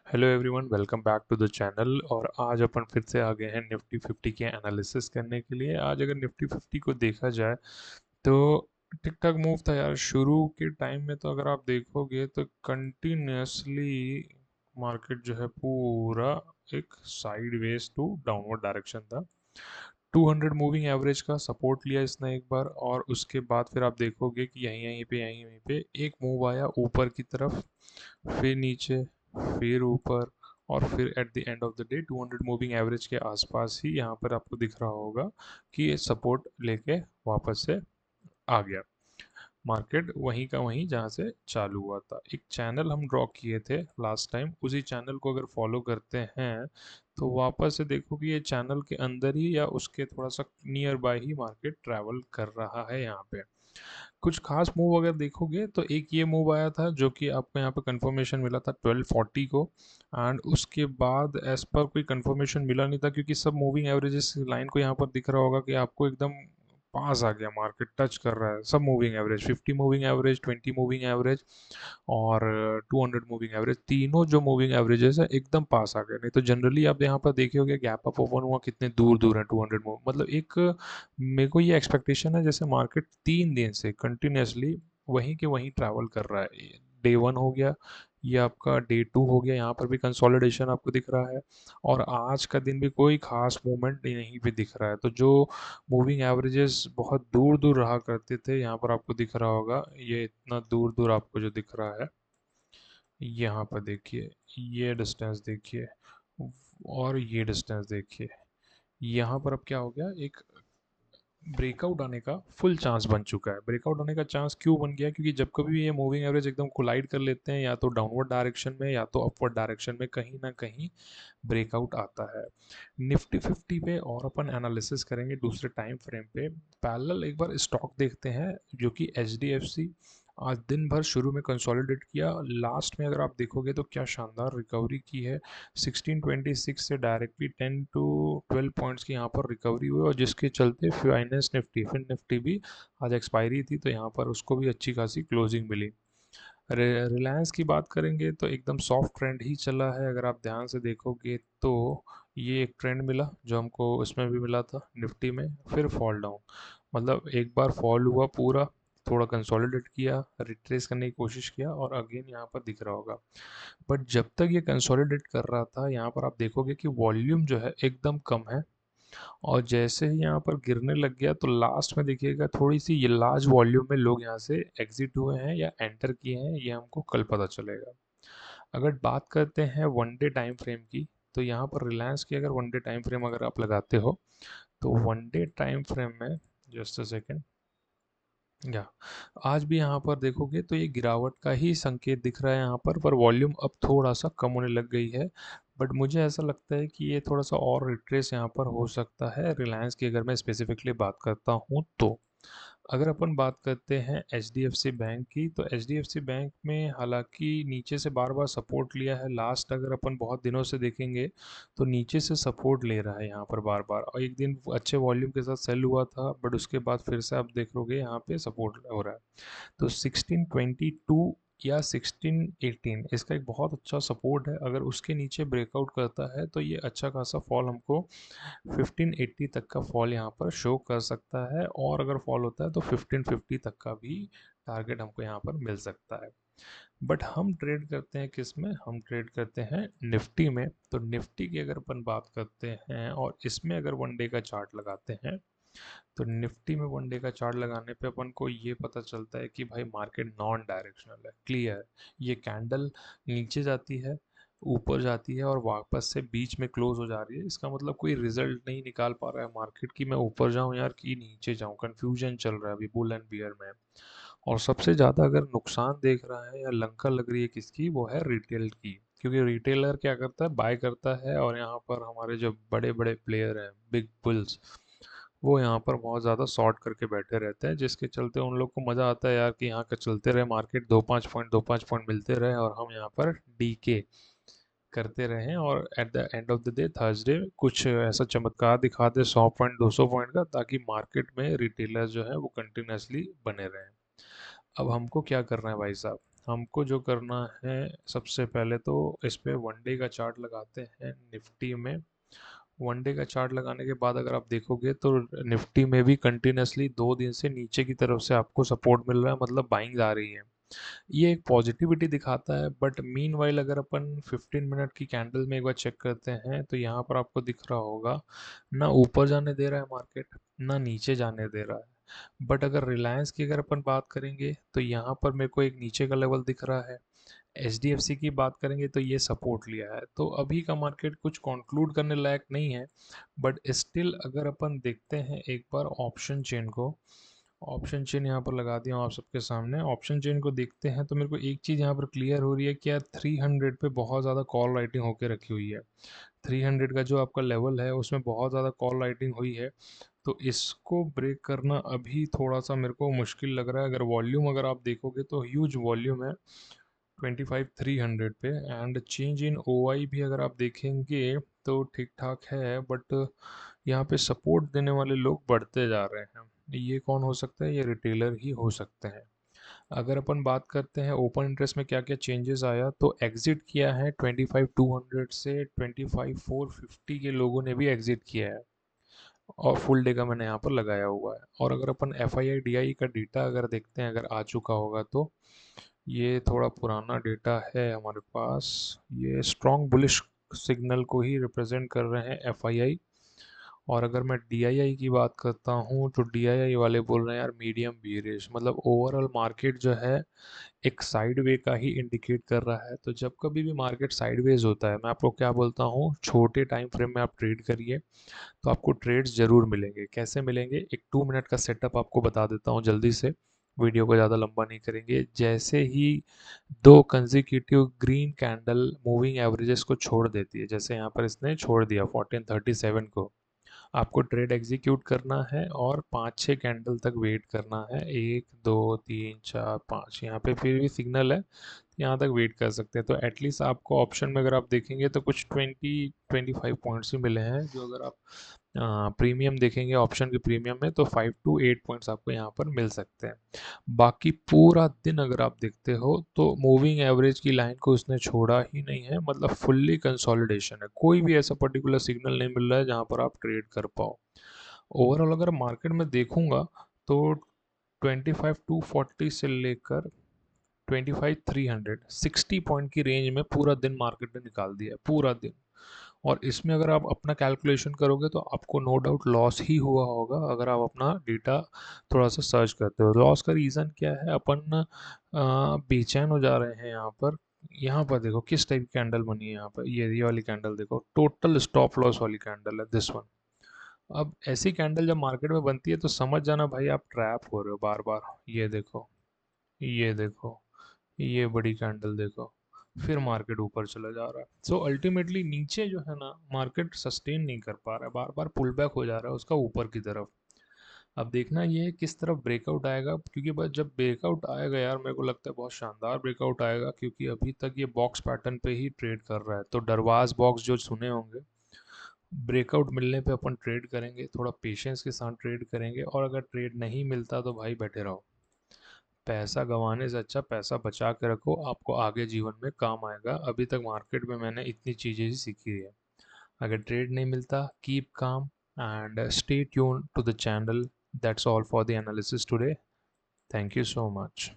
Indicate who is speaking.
Speaker 1: Hello everyone, welcome back to the channel. और आज अपन फिर से आ गए हैं निफ्टी 50 के एनालिसिस करने के लिए। आज अगर निफ्टी 50 को देखा जाए तो ठीक ठाक मूव था यार। शुरू के टाइम में तो अगर आप देखोगे तो कंटिन्यूसली मार्केट जो है पूरा एक साइडवेज टू डाउनवर्ड डायरेक्शन था। 200 मूविंग एवरेज का सपोर्ट लिया इसने एक बार, और उसके बाद फिर आप देखोगे कि यहीं यहीं पे एक मूव आया ऊपर की तरफ, फिर नीचे, फिर ऊपर, और फिर at the end of the day 200 moving average के आसपास ही यहाँ पर आपको दिख रहा होगा कि ये सपोर्ट लेके वापस से आ गया। मार्केट वहीं का वहीं जहाँ से चालू हुआ था। एक चैनल हम ड्रॉ किए थे लास्ट टाइम, उसी चैनल को अगर फॉलो करते हैं तो वापस से देखो कि ये चैनल के अंदर ही या उसके थोड़ा सा near by he market travel कर रहा है। यहाँ पे कुछ खास मूव अगर देखोगे तो एक ये मूव आया था जो कि आपको यहाँ पे कंफर्मेशन मिला था 1240 को, एंड उसके बाद एज पर कोई कंफर्मेशन मिला नहीं था, क्योंकि सब मूविंग एवरेजेस लाइन को यहाँ पर दिख रहा होगा कि आपको एकदम पास आ गया, मार्केट टच कर रहा है सब moving average, 50 moving average, 20 moving average और 200 मूविंग एवरेज, तीनों जो मूविंग एवरेजेस है एकदम पास आ गए। नहीं तो जनरली आप यहाँ पर देखे होगे गैप अप ओपन हुआ कितने दूर दूर है 200 मूव, मतलब एक मेरे को ये एक्सपेक्टेशन है जैसे मार्केट 3 दिन से कंटिन्यूसली वहीं के वहीं ट्रैवल कर रहा है। डे 1 हो गया, ये आपका डे 2 हो गया, यहाँ पर भी कंसोलिडेशन आपको दिख रहा है, और आज का दिन भी कोई खास मूवमेंट नहीं भी दिख रहा है। तो जो मूविंग एवरेजेस बहुत दूर दूर रहा करते थे, यहाँ पर आपको दिख रहा होगा ये इतना दूर दूर आपको जो दिख रहा है, यहाँ पर देखिए, ये डिस्टेंस देखिए, और ये डिस्टेंस देखिए। यहाँ पर अब क्या हो गया, एक ब्रेकआउट आने का फुल चांस बन चुका है। ब्रेकआउट आने का चांस क्यों बन गया, क्योंकि जब कभी भी ये मूविंग एवरेज एकदम कोलाइड कर लेते हैं, या तो डाउनवर्ड डायरेक्शन में या तो अपवर्ड डायरेक्शन में, कहीं ना कहीं ब्रेकआउट आता है। निफ्टी 50 पे और अपन एनालिसिस करेंगे दूसरे टाइम फ्रेम पे। पैरेलल एक बार स्टॉक देखते हैं जो कि एचडीएफसी आज दिन भर शुरू में कंसोलिडेट किया, लास्ट में अगर आप देखोगे तो क्या शानदार रिकवरी की है। 1626 से डायरेक्टली 10 टू 12 पॉइंट्स की यहाँ पर रिकवरी हुई, और जिसके चलते फाइनेंस निफ्टी फिन निफ्टी भी आज एक्सपायरी थी तो यहाँ पर उसको भी अच्छी खासी क्लोजिंग मिली। रिलायंस की बात करेंगे तो एकदम सॉफ्ट ट्रेंड ही चला है। अगर आप ध्यान से देखोगे तो ये एक ट्रेंड मिला जो हमको उसमें भी मिला था निफ्टी में, फिर फॉल डाउन, मतलब एक बार फॉल हुआ पूरा, थोड़ा कंसोलिडेट किया, रिट्रेस करने की कोशिश किया, और अगेन यहाँ पर दिख रहा होगा। बट जब तक ये कंसोलिडेट कर रहा था, यहाँ पर आप देखोगे कि वॉल्यूम जो है एकदम कम है, और जैसे ही यहाँ पर गिरने लग गया तो लास्ट में देखिएगा थोड़ी सी ये लार्ज वॉल्यूम में लोग यहाँ से एग्जिट हुए हैं या एंटर किए हैं, ये हमको कल पता चलेगा। अगर बात करते हैं वन डे टाइम फ्रेम की, तो यहाँ पर रिलायंस की अगर वन डे टाइम फ्रेम अगर आप लगाते हो तो वन डे टाइम फ्रेम में, जस्ट अ सेकेंड, या आज भी यहाँ पर देखोगे तो ये गिरावट का ही संकेत दिख रहा है यहाँ पर वॉल्यूम अब थोड़ा सा कम होने लग गई है। बट मुझे ऐसा लगता है कि ये थोड़ा सा और रिट्रेस यहाँ पर हो सकता है रिलायंस की, अगर मैं स्पेसिफिकली बात करता हूँ तो। अगर अपन बात करते हैं एचडीएफसी बैंक की, तो एचडीएफसी बैंक में हालांकि नीचे से बार बार सपोर्ट लिया है, लास्ट अगर अपन बहुत दिनों से देखेंगे तो नीचे से सपोर्ट ले रहा है यहाँ पर बार बार, और एक दिन अच्छे वॉल्यूम के साथ सेल हुआ था, बट उसके बाद फिर से आप देखोगे यहाँ पे सपोर्ट हो रहा है। तो 1622 या 1618 इसका एक बहुत अच्छा सपोर्ट है, अगर उसके नीचे ब्रेकआउट करता है तो ये अच्छा खासा फॉल हमको 1580 तक का फॉल यहाँ पर शो कर सकता है, और अगर फॉल होता है तो 1550 तक का भी टारगेट हमको यहाँ पर मिल सकता है। बट हम ट्रेड करते हैं किस में, हम ट्रेड करते हैं निफ्टी में। तो निफ्टी की अगर अपन बात करते हैं और इसमें अगर वन डे का चार्ट लगाते हैं, तो निफ्टी में वन डे का चार्ट लगाने पे अपन को ये पता चलता है कि भाई मार्केट नॉन डायरेक्शनल है, क्लियर। ये कैंडल नीचे जाती है, ऊपर जाती है, और वापस से बीच में क्लोज हो जा रही है, इसका मतलब कोई रिजल्ट नहीं निकाल पा रहा है मार्केट की मैं ऊपर जाऊं यार कि नीचे जाऊं, कंफ्यूजन चल रहा है अभी बुल एंड बियर में। और सबसे ज़्यादा अगर नुकसान देख रहा है या लंका लग रही है किसकी, वो है रिटेल की, क्योंकि रिटेलर क्या करता है, बाय करता है, और यहाँ पर हमारे जो बड़े बड़े प्लेयर हैं, बिग बुल्स, वो यहाँ पर बहुत ज़्यादा शॉर्ट करके बैठे रहते हैं, जिसके चलते उन लोग को मज़ा आता है यार कि यहाँ का चलते रहे मार्केट, 2-5 पॉइंट मिलते रहे, और हम यहाँ पर डीके करते रहें, और at the end of the day Thursday कुछ ऐसा चमत्कार दिखा दे 100 पॉइंट 200 पॉइंट का, ताकि मार्केट में रिटेलर जो है वो कंटिन्यूसली बने रहें। अब हमको क्या करना है भाई साहब, हमको जो करना है, सबसे पहले तो इस पे वन डे का चार्ट लगाते हैं निफ्टी में। वन डे का चार्ट लगाने के बाद अगर आप देखोगे तो निफ्टी में भी कंटिन्यूसली 2 दिन से नीचे की तरफ से आपको सपोर्ट मिल रहा है, मतलब बाइंग आ रही है। ये एक पॉजिटिविटी दिखाता है, बट मीन वाइल अगर अपन 15 मिनट की कैंडल में एक बार चेक करते हैं तो यहाँ पर आपको दिख रहा होगा ना ऊपर जाने दे रहा है मार्केट, ना नीचे जाने दे रहा है। बट अगर रिलायंस की अगर अपन बात करेंगे तो यहाँ पर मेरे को एक नीचे का लेवल दिख रहा है। एचडीएफसी की बात करेंगे तो ये सपोर्ट लिया है, तो अभी का मार्केट कुछ कंक्लूड करने लायक नहीं है। बट स्टिल अगर अपन देखते हैं एक बार ऑप्शन चेन को, ऑप्शन चेन यहाँ पर लगा दिया हूँ आप सबके सामने। ऑप्शन चेन को देखते हैं तो मेरे को एक चीज़ यहाँ पर क्लियर हो रही है कि यार 300 पे बहुत ज़्यादा कॉल राइटिंग होके रखी हुई है। 300 का जो आपका लेवल है उसमें बहुत ज़्यादा कॉल राइटिंग हुई है, तो इसको ब्रेक करना अभी थोड़ा सा मेरे को मुश्किल लग रहा है। अगर वॉल्यूम अगर आप देखोगे तो ह्यूज वॉल्यूम है 25,300 पे, एंड चेंज इन ओआई भी अगर आप देखेंगे तो ठीक ठाक है, बट यहाँ पे सपोर्ट देने वाले लोग बढ़ते जा रहे हैं। ये कौन हो सकता है? ये रिटेलर ही हो सकते हैं। अगर अपन बात करते हैं ओपन इंटरेस्ट में क्या क्या चेंजेस आया, तो एग्जिट किया है 25,200 से 25,450 के लोगों ने भी एग्जिट किया है, और फुल डे का मैंने यहाँ पर लगाया हुआ है। और अगर अपन F I I D I का डेटा अगर देखते हैं, अगर आ चुका होगा तो ये थोड़ा पुराना डेटा है हमारे पास। ये स्ट्रॉन्ग बुलिश सिग्नल को ही रिप्रेजेंट कर रहे हैं एफ आई आई। और अगर मैं डी आई आई की बात करता हूँ तो डी आई आई वाले बोल रहे हैं यार मीडियम बीरिश, मतलब ओवरऑल मार्केट जो है एक साइड वे का ही इंडिकेट कर रहा है। तो जब कभी भी मार्केट साइडवेज होता है, मैं आपको क्या बोलता हूँ, छोटे टाइम फ्रेम में आप ट्रेड करिए तो आपको ट्रेड्स ज़रूर मिलेंगे। कैसे मिलेंगे? एक 2 मिनट का सेटअप आपको बता देता हूँ जल्दी से, वीडियो को ज़्यादा लंबा नहीं करेंगे। जैसे ही दो consecutive green candle moving averages को छोड़ देती है, जैसे यहाँ पर इसने छोड़ दिया 1437 को, आपको ट्रेड एग्जीक्यूट करना है और 5-6 कैंडल तक वेट करना है। 1 2 3 4 5, यहाँ पे फिर भी सिग्नल है, यहाँ तक वेट कर सकते हैं। तो एटलीस्ट आपको ऑप्शन में अगर आप देखेंगे तो कुछ 20-25 पॉइंट्स ही मिले हैं, जो अगर आप प्रीमियम देखेंगे ऑप्शन के प्रीमियम में तो 5 to 8 पॉइंट्स आपको यहाँ पर मिल सकते हैं। बाकी पूरा दिन अगर आप देखते हो तो मूविंग एवरेज की लाइन को उसने छोड़ा ही नहीं है, मतलब फुल्ली कंसोलिडेशन है। कोई भी ऐसा पर्टिकुलर सिग्नल नहीं मिल रहा है जहाँ पर आप ट्रेड कर पाओ। ओवरऑल अगर मार्केट में देखूंगा तो 25,240 से लेकर 25,300 60 पॉइंट की रेंज में पूरा दिन मार्केट ने निकाल दिया है, पूरा दिन। और इसमें अगर आप अपना कैलकुलेशन करोगे तो आपको नो डाउट लॉस ही हुआ होगा अगर आप अपना डेटा थोड़ा सा सर्च करते हो। लॉस का रीज़न क्या है? अपन बेचैन हो जा रहे हैं यहाँ पर। यहाँ पर देखो किस टाइप की कैंडल बनी है यहाँ पर, ये वाली कैंडल देखो, टोटल स्टॉप लॉस वाली कैंडल है दिस वन। अब ऐसी कैंडल जब मार्केट में बनती है तो समझ जाना भाई आप ट्रैप हो रहे हो बार बार। ये देखो, ये देखो, ये बड़ी कैंडल देखो, फिर मार्केट ऊपर चला जा रहा है। सो अल्टीमेटली नीचे जो है ना मार्केट सस्टेन नहीं कर पा रहा है, बार बार पुल बैक हो जा रहा है उसका ऊपर की तरफ। अब देखना ये है किस तरफ ब्रेकआउट आएगा, क्योंकि बस जब ब्रेकआउट आएगा यार मेरे को लगता है बहुत शानदार ब्रेकआउट आएगा, क्योंकि अभी तक ये बॉक्स पैटर्न पे ही ट्रेड कर रहा है। तो डरवाज बॉक्स जो सुने होंगे, ब्रेकआउट मिलने पे अपन ट्रेड करेंगे, थोड़ा पेशेंस के साथ ट्रेड करेंगे, और अगर ट्रेड नहीं मिलता तो भाई बैठे रहो। पैसा गंवाने से अच्छा पैसा बचा के रखो, आपको आगे जीवन में काम आएगा। अभी तक मार्केट में मैंने इतनी चीज़ें ही सीखी है। अगर ट्रेड नहीं मिलता, keep calm and stay tune to the channel. That's all for the analysis today. Thank you so much.